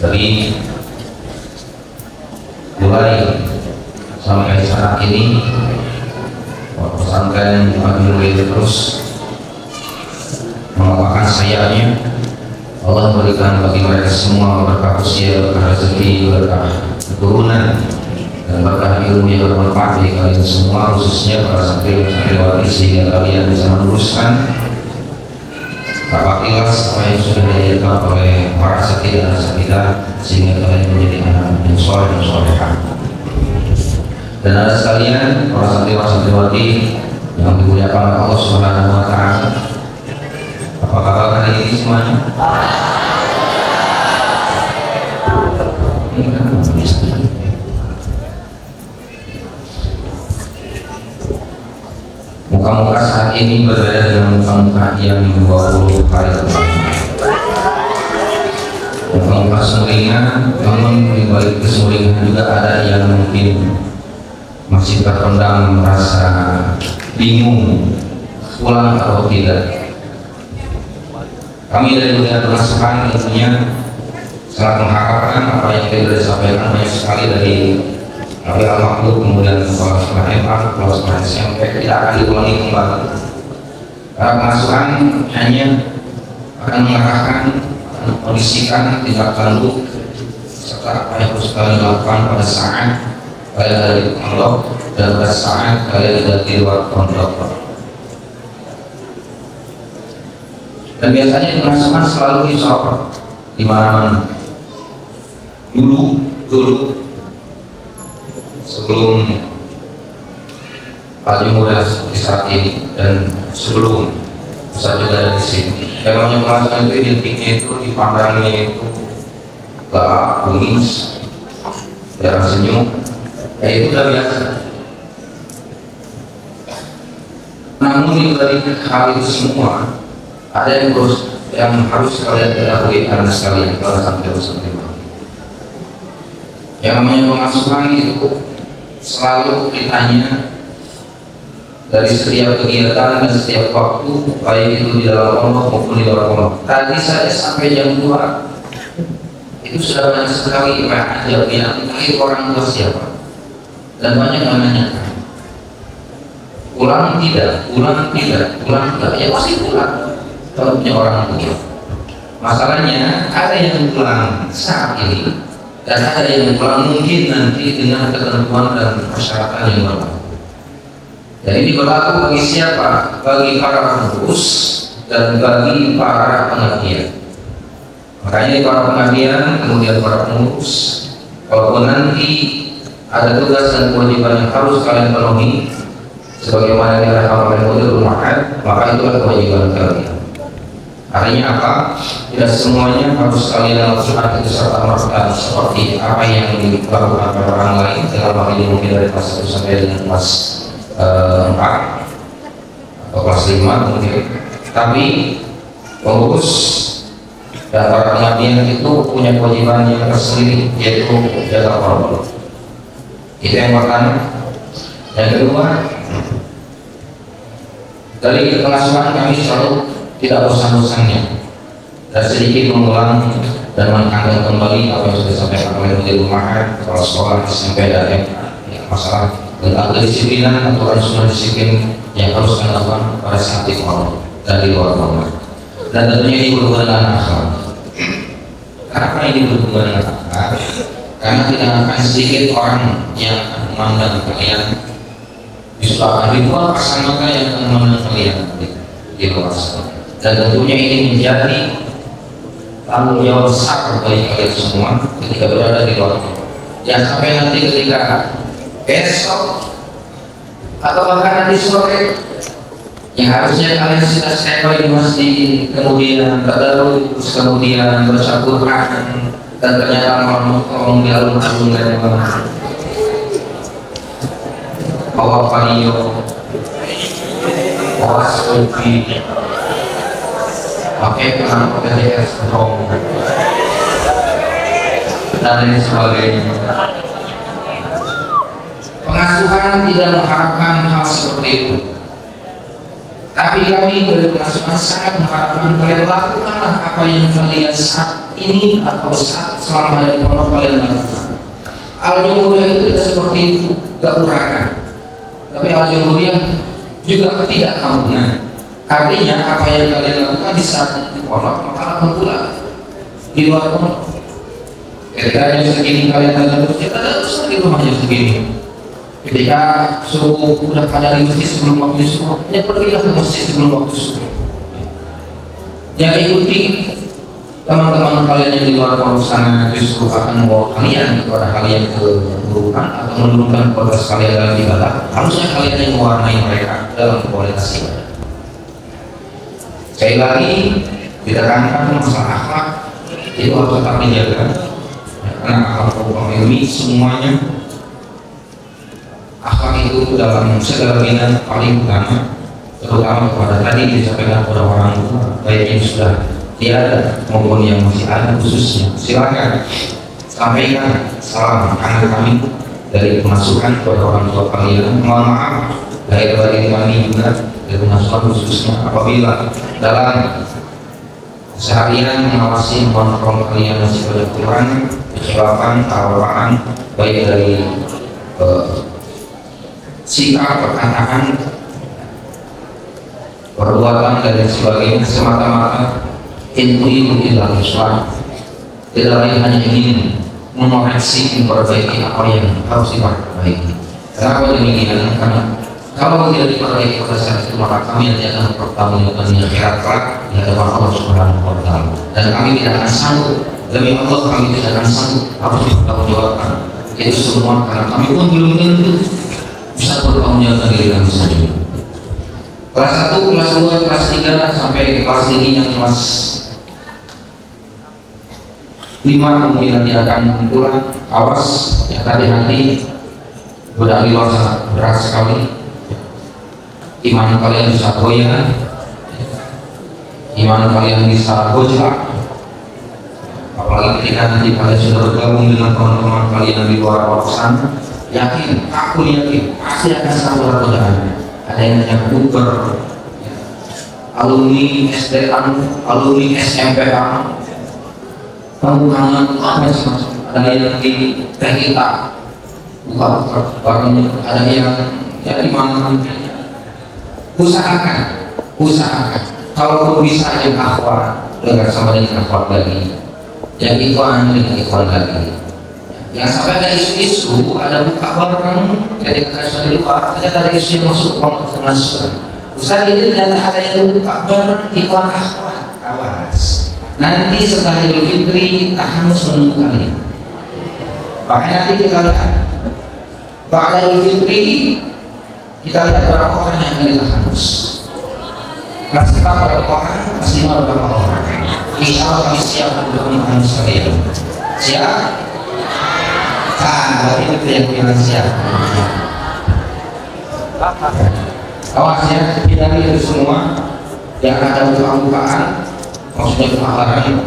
Dari mulai sampai saat ini pesantren Madinah terus mengembangkan sayapnya. Allah berikan bagi mereka semua berkah usia, berkah rezeki, berkah keturunan, dan berkah ilmu yang bermanfaat bagi kalian semua, khususnya para santriwati, sehingga kalian bisa meneruskan rapat ikhlas apa yang sudah diajarkan oleh para asatidz dan asatidzah, sehingga kalian menjadi anak yang soleh dan solehah. Dan ada sekalian para santriwati yang dimuliakan oleh Allah Subhanahu wa Ta'ala. Apa kabar hari ini semuanya? Muka-muka saat ini berbeda dengan muka-muka yang 20 hari lalu. Muka-muka sumringah, namun di balik kesumringan juga ada yang mungkin masih terpendam merasa bingung pulang atau tidak. Kami dari Badan Pengasuhan tentunya sangat mengharapkan apa yang sudah disampaikan banyak sekali dari Nabi Al-Makhluk, kemudian kepala sekolah MA, kepala sekolah SMP tidak akan diulangi kembali. Para pengasuhan hanya akan mengarahkan, mengondisikan tindak tanduk serta apa yang harus kalian lakukan pada saat kalian ada di pondok dan pada saat kalian ada di luar pondok. Dan biasanya pengasuhan selalu disorot di mana-mana. Dulu sebelum paling muda seperti saat ini dan sebelum saya juga ada di sini. Emangnya pengasuhan itu identiknya itu dipandangnya itu galak, bengis, jarang senyum. Ya itu udah biasa. Namun di balik hal itu semua ada yang harus kalian ketahui karena sekalian para santriwati. Yang namanya pengasuhan itu selalu ditanya dari setiap kegiatan dan setiap waktu, baik itu di dalam pondok maupun di luar pondok. Tadi saya sampai jam 2 itu sudah banyak sekali yang itu orang tua siapa, dan banyak yang menanyakan pulang tidak, ya pasti pulang kalau punya orang tua. Masalahnya ada yang pulang saat ini dan ada yang pulang mungkin nanti dengan ketentuan dan persyaratan yang berlaku. Jadi ini berlaku bagi siapa? Bagi para pengurus dan bagi para pengabdian. Makanya para pengabdian kemudian para pengurus, kalaupun nanti ada tugas dan kewajiban yang harus kalian penuhi sebagaimana yang dilakukan oleh Mudirul Ma'had, maka itulah kewajiban kalian. Artinya apa? Tidak semuanya harus kalian lakukan itu serta-merta seperti apa yang dilakukan oleh orang lain. Dalam hal ini mungkin dari kelas 1 sampai dengan kelas 4 atau kelas 5 mungkin. Tapi pengurus dan para pengabdian itu punya kewajiban yang tersendiri, yaitu jaga protokol. Itu yang pertama. Yang kedua, dari pengasuhan kami selalu tidak bosan-bosannya dan sedikit mengulang dan menekankan kembali apa yang sudah disampaikan oleh Mudirul Ma'had, kepala sekolah SMP dan MA, masalah tentang kedisiplinan, aturan sunnah disiplin yang harus dilakukan pada saat di pondok dan di luar pondok. Dan tentunya ini berhubungan dengan akhlak. Kenapa ini berhubungan dengan akhlak? Karena tidak akan sedikit orang yang akan memandang kalian justru akan ribuan pasang mata yang akan memandang kalian di luar sana. Dan tentunya ini menjadi tanggung jawab besar bagi kalian semua ketika berada di luar. Jangan sampai nanti ketika besok atau bahkan nanti sore yang harusnya kalian sudah standby di masjid, kemudian tadarus, kemudian baca Quran, dan ternyata malam di alun-alun dan bawa panio, bawa selfie, pakai penangkap dari strong dan lain sebagainya. Pengasuhan tidak mengharapkan hal seperti itu, tapi kami dari pengasuhan sangat mengharapkan kalian lakukanlah apa yang kalian saat ini atau saat selama ada di pondok kalian lakukan. Al yang mulia itu tidak seperti itu, gak urakan. Tapi al yang mulia juga tidak kampungan. Artinya apa yang kalian lakukan di saat di pondok maka akan pula di luar pondok. Ketika jam segini kalian ada masjid, ada usaha di rumahnya segini. Ketika subuh udah pada di masjid sebelum waktu subuh, ya pergilah ke masjid sebelum waktu subuh. Jangan ikuti teman-teman kalian yang di luar pondok sana justru akan membawa kalian kepada kalian keburukan atau menurunkan kualitas kalian dalam ibadah. Harusnya kalian yang mewarnai mereka dalam kualitas ibadah. Sekali lagi ditekankan masalah akhlak itu harus tetap dijaga, karena akhlak ilmi semuanya akhlak itu dalam segala bidang paling utama, terutama kepada tadi disampaikan kepada orang tua, baik yang sudah tiada maupun yang masih ada khususnya. Silakan sampaikan salam anak kami dari pemasukan kepada orang tua kalian. Mohon maaf lahir batin kami juga dari pemasukan khususnya apabila dalam seharian mengawasi kontrol kalian masih ada kekurangan, kecelakaan, kewalahan baik dari sikap, perkataan, perbuatan dan sebagainya semata-mata ilmu adalah Islam. Tidak lain hanya ingin mengoreksi, memperbaiki apa yang harus diperbaiki. Kenapa demikian? Karena kalau tidak diperbaiki pada saat itu maka kami nanti akan bertanggung jawab di akhirat kelak di hadapan Allah Subhanahu wa Ta'ala. Dan kami tidak akan sanggup, demi Allah kami tidak akan sanggup harus dipertanggungjawabkan itu semua, karena kami pun belum tentu bisa bertanggungjawab diri kami sendiri. Kelas 1, kelas 2, kelas 3 sampai kelas ini yang kelas 5 mungkin nanti akan pulang. Awas ya, hati-hati, godaan di luar sangat berat sekali. Iman kalian bisa goyah, iman kalian bisa gojlak, apalagi ketika nanti kalian sudah bergabung dengan teman-teman kalian di luar sana. Yakin, aku yakin pasti akan selalu ada godaan. Ada yang namanya buber, alumni SDA, alumni SMP, kamu kangen ada yang di TKI, bukan barangnya, ada yang ya di mana. Usahakan kalau bisa yang akhwat dengar sama dengan akhwat lagi, yang ikhwan dengan ikhwan lagi. Yang sampai ada isu-isu, ada buka barang ketika sudah di luar, ada isu yang masuk ke masuk. Ustaz ini ternyata ada yang buka barang ikhwan akhwat, awas. Nanti setelah Idul Fitri akan menunggu kalian. Makanya nanti kita lihat pada Idul Fitri kita lihat berapa orang yang akan kita hangus. Kelas 4 berapa orang, kelas 5 berapa orang. Insya Allah kami siap untuk menghangus kalian. Siap? Berarti itu yang bilang siap. Awas ya, hindari itu semua yang ada bukaan, maksudnya kemahalan.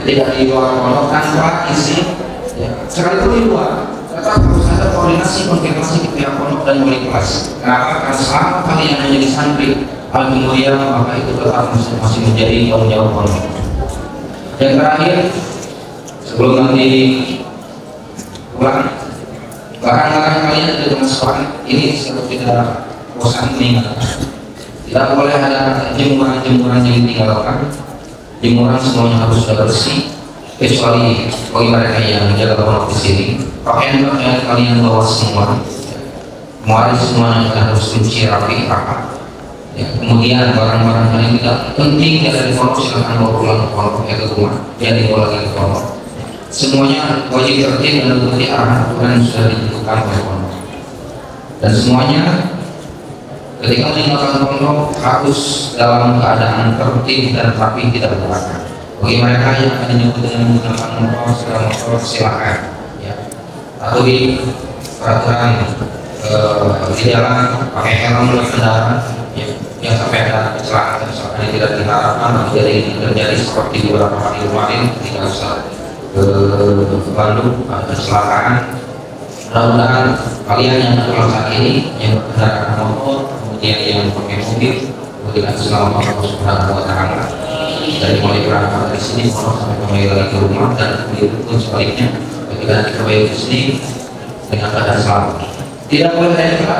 Ketika di luar pondok tanpa isi, ya, sekalipun di luar, tetap harus ada koordinasi konfirmasi di pihak pondok dan wali kelas. Kenapa? Karena selama kalian menjadi santri al-mulia, maka itu tetap masih menjadi tanggung jawab pondok. Yang terakhir, sebelum nanti pulang, barang-barang kalian dari masukan ini selalu tidak bosan meninggalkan. Tidak boleh ada jemuran-jemuran yang ditinggalkan. Jemuran semuanya harus sudah bersih, kecuali bagi mereka yang menjaga pondok di sini. Pakaian kalian bawa semua, semuanya harus kunci rapi, rapat. Ya, kemudian barang-barang kalian tidak penting dari pondok silahkan bawa pulang ke pondok ke rumah, jangan dibawa lagi ke pondok. Semuanya wajib tertib dan mengikuti arahan Tuhan sudah ditentukan oleh pondok. Dan semuanya ketika meninggalkan pondok harus dalam keadaan tertib dan rapi, tidak berantakan. Bagi mereka yang akan menyebut dengan menggunakan motor, sepeda motor silakan. Ya. Atau di peraturan di jalan pakai helm dalam kendaraan, ya, yang sampai ada kecelakaan misalkan tidak diharapkan terjadi seperti beberapa hari kemarin ketika ke Bandung ada kecelakaan. Mudah-mudahan kalian yang pulang saat ini yang berkendaraan motor, kemudian yang pakai mobil, kemudian selamat Allah Subhanahu wa Ta'ala. dari mulai berangkat dari sini sampai kembali lagi ke rumah, dan begitu pun sebaliknya ketika nanti kembali ke sini dengan keadaan selamat. Tidak boleh ada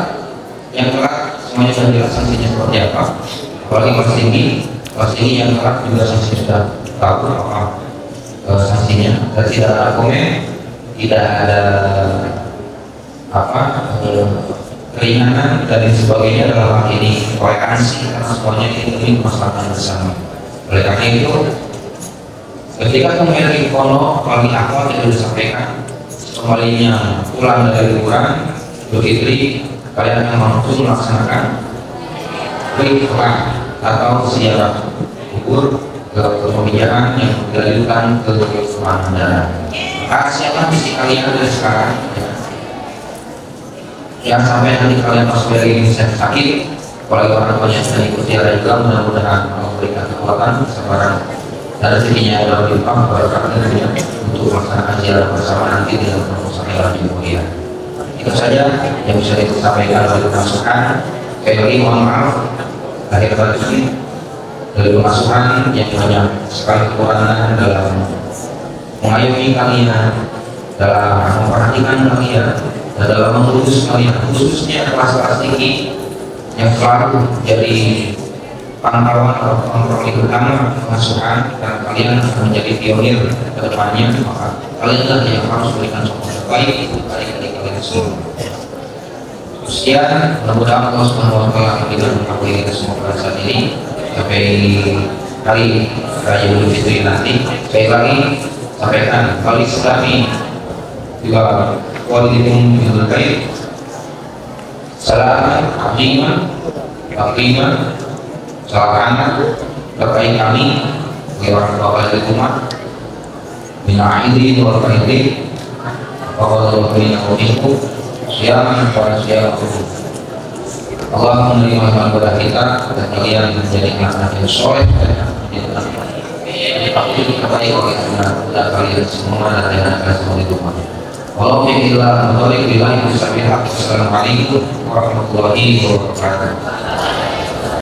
yang telat semuanya sudah jelas sanksinya seperti apa. Apalagi kelas tinggi yang telat juga sanksi sudah tahu apa sanksinya, dan tidak ada komen, tidak ada keringanan dan sebagainya dalam hal ini toleransi, karena semuanya ini demi kemaslahatan bersama. Oleh karena itu, ketika memiliki kono paling awal yang disampaikan, kembalinya pulang dari liburan Idul Fitri, kalian akan langsung melaksanakan perang atau ziarah kubur ke pemijaan yang dilanjutkan ke Pangandaran. Maka siapa misi kalian dari sekarang? Yang sampai nanti kalian pas dari sakit, apalagi orang tuanya sedang ikut ziarah juga, mudah-mudahan Allah memberikan kekuatan, kesabaran, dan rezekinya dalam limpah berkah untuk melaksanakan ziarah bersama nanti di dalam persaudaraan yang mulia. Itu saja yang bisa disampaikan oleh masukan. Sekali lagi mohon maaf lahir batin dari masukan yang banyak sekali kekurangan dalam mengayomi kalian, dalam memperhatikan kalian, dan dalam mengurus kalian, khususnya kelas-kelas tinggi yang selalu jadi pantauan atau kontrol utama masukan, karena kalian akan menjadi pionir ke depannya. Maka kalian yang harus berikan contoh terbaik untuk adik-adik kalian semua. Sekian, mudah-mudahan Allah Subhanahu wa Ta'ala memberikan mengakui kita semua pada saat ini sampai hari Raya Idul Fitri nanti. Sekali lagi sampaikan kali Islami juga walidikum bil khair, salam aziman takriman, salam anak terkait kami sebagai orang tua kalian di rumah, bina aidin wal faidin wa bina wajibku siaman para siaman. Allah menerima ibadah kita dan kalian menjadi anak yang soleh dan pasti kembali oleh anak kalian semua dan anak kalian semua di rumah. Wallahualam. Assalamualaikum warahmatullahi wabarakatuh.